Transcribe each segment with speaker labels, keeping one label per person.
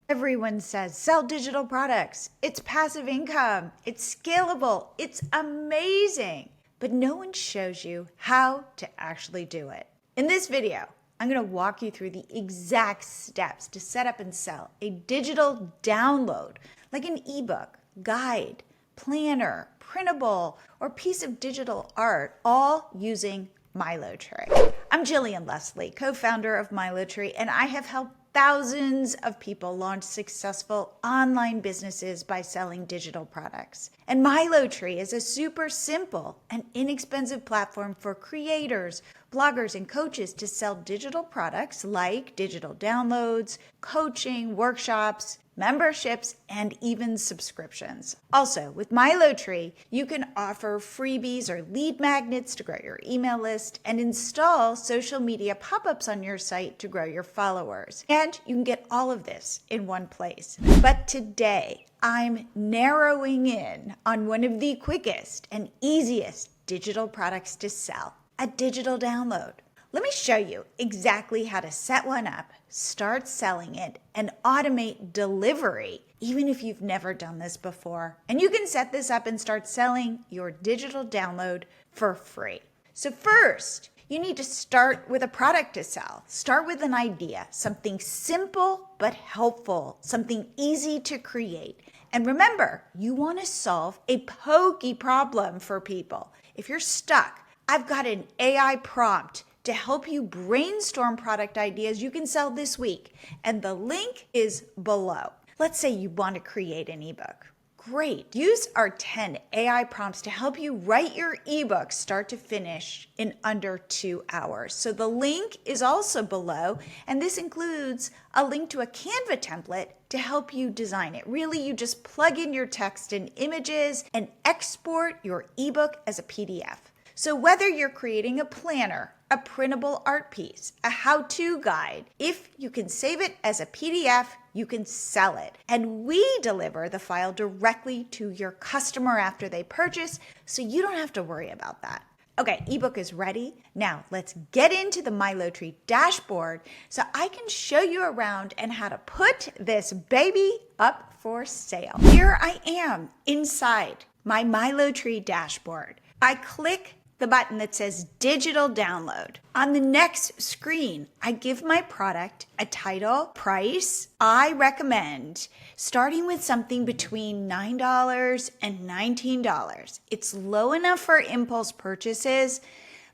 Speaker 1: Everyone says sell digital products. It's passive income. It's scalable. It's amazing. But no one shows you how to actually do it. In this video, I'm going to walk you through the exact steps to set up and sell a digital download, like an ebook, guide, planner, printable, or piece of digital art, all using MiloTree. I'm Jillian Leslie, co-founder of MiloTree, and I have helped thousands of people launch successful online businesses by selling digital products. And MiloTree is a super simple and inexpensive platform for creators, bloggers, and coaches to sell digital products like digital downloads, coaching, workshops, memberships, and even subscriptions. Also, with MiloTree, you can offer freebies or lead magnets to grow your email list and install social media pop-ups on your site to grow your followers. And you can get all of this in one place. But today, I'm narrowing in on one of the quickest and easiest digital products to sell, a digital download. Let me show you exactly how to set one up, start selling it, and automate delivery, even if you've never done this before. And you can set this up and start selling your digital download for free. So first, you need to start with a product to sell. Start with an idea, something simple but helpful, something easy to create. And remember, you want to solve a pokey problem for people. If you're stuck, I've got an AI prompt to help you brainstorm product ideas you can sell this week. And the link is below. Let's say you want to create an ebook. Great. Use our 10 AI prompts to help you write your ebook start to finish in under 2 hours. So the link is also below, and this includes a link to a Canva template to help you design it. Really, you just plug in your text and images and export your ebook as a PDF. So whether you're creating a planner, a printable art piece, a how-to guide, if you can save it as a PDF, you can sell it. And we deliver the file directly to your customer after they purchase, so you don't have to worry about that. Okay, ebook is ready. Now let's get into the MiloTree dashboard so I can show you around and how to put this baby up for sale. Here I am inside my MiloTree dashboard. I click the button that says digital download. On the next screen, I give my product a title, price. I recommend starting with something between $9 and $19. It's low enough for impulse purchases,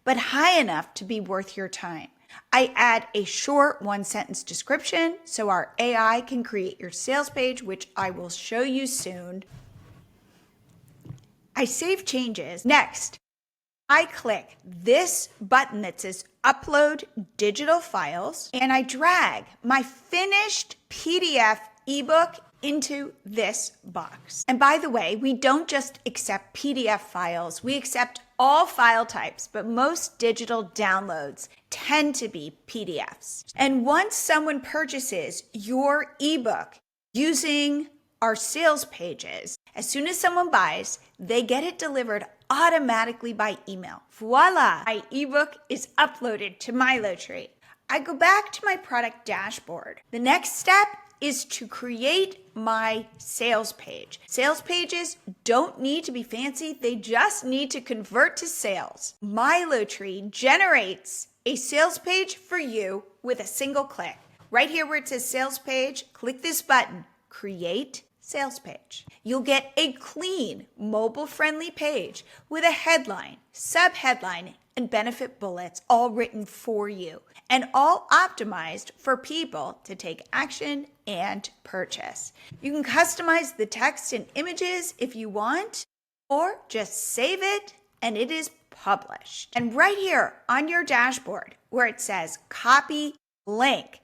Speaker 1: but high enough to be worth your time. I add a short 1-sentence description so our AI can create your sales page, which I will show you soon. I save changes. Next, I click this button that says upload digital files, and I drag my finished PDF ebook into this box. And by the way, we don't just accept PDF files, we accept all file types, but most digital downloads tend to be PDFs. And once someone purchases your ebook using our sales pages, as soon as someone buys, they get it delivered automatically by email. Voila, my ebook is uploaded to MiloTree. I go back to my product dashboard. The next step is to create my sales page. Sales pages don't need to be fancy, they just need to convert to sales. MiloTree generates a sales page for you with a single click. Right here where it says sales page, click this button, create sales page. You'll get a clean, mobile-friendly page with a headline, sub-headline, and benefit bullets all written for you and all optimized for people to take action and purchase. You can customize the text and images if you want, or just save it and it is published. And right here on your dashboard where it says copy link,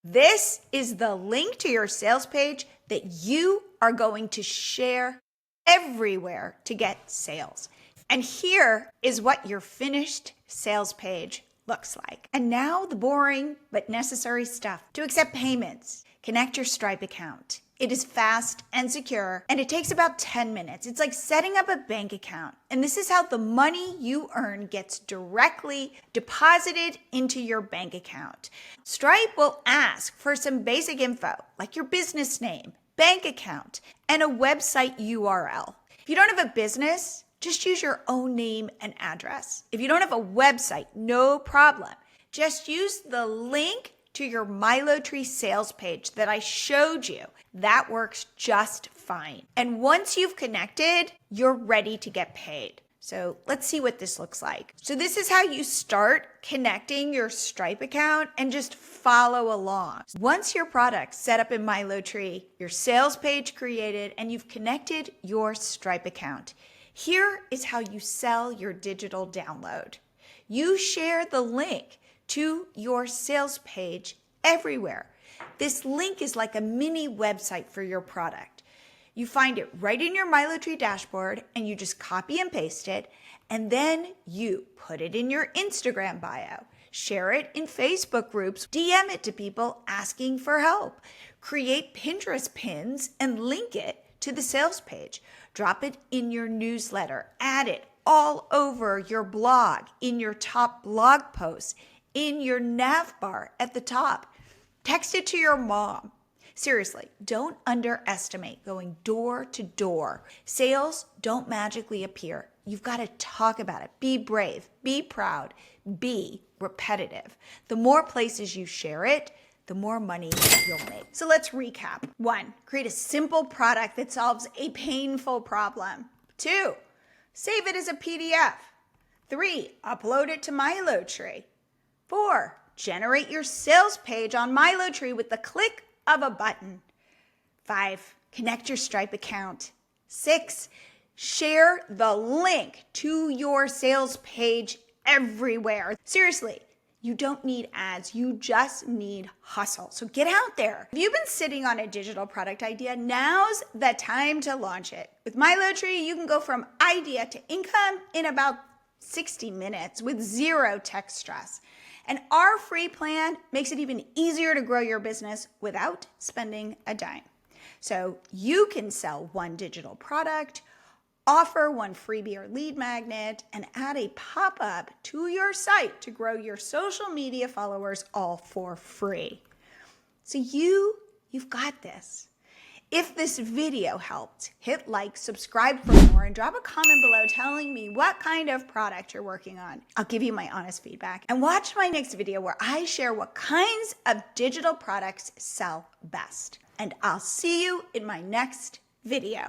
Speaker 1: this is the link to your sales page that you are going to share everywhere to get sales. And here is what your finished sales page looks like. And now the boring but necessary stuff: to accept payments, connect your Stripe account, It is fast and secure, and it takes about 10 minutes. It's like setting up a bank account. And this is how the money you earn gets directly deposited into your bank account. Stripe will ask for some basic info, like your business name, bank account, and a website URL. If you don't have a business, just use your own name and address. If you don't have a website, no problem. Just use the link to your MiloTree sales page that I showed you. That works just fine. And once you've connected, you're ready to get paid. So let's see what this looks like. So this is how you start connecting your Stripe account and just follow along. Once your product's set up in MiloTree, your sales page created, and you've connected your Stripe account, here is how you sell your digital download. You share the link to your sales page everywhere. This link is like a mini website for your product. You find it right in your MiloTree dashboard and you just copy and paste it, and then you put it in your Instagram bio, share it in Facebook groups, DM it to people asking for help, create Pinterest pins and link it to the sales page, drop it in your newsletter, add it all over your blog, in your top blog posts, in your nav bar at the top. Text it to your mom. Seriously, don't underestimate going door to door. Sales don't magically appear. You've got to talk about it. Be brave, be proud, be repetitive. The more places you share it, the more money you'll make. So let's recap. 1, create a simple product that solves a painful problem. 2, save it as a PDF. 3, upload it to MiloTree. 4, generate your sales page on MiloTree with the click of a button. 5, connect your Stripe account. 6, share the link to your sales page everywhere. Seriously, you don't need ads, you just need hustle. So get out there. If you've been sitting on a digital product idea, now's the time to launch it. With MiloTree, you can go from idea to income in about 60 minutes with zero tech stress. And our free plan makes it even easier to grow your business without spending a dime. So you can sell one digital product, offer one freebie or lead magnet, and add a pop-up to your site to grow your social media followers all for free. So you've got this. If this video helped, hit like, subscribe for more, and drop a comment below telling me what kind of product you're working on. I'll give you my honest feedback. And watch my next video where I share what kinds of digital products sell best. And I'll see you in my next video.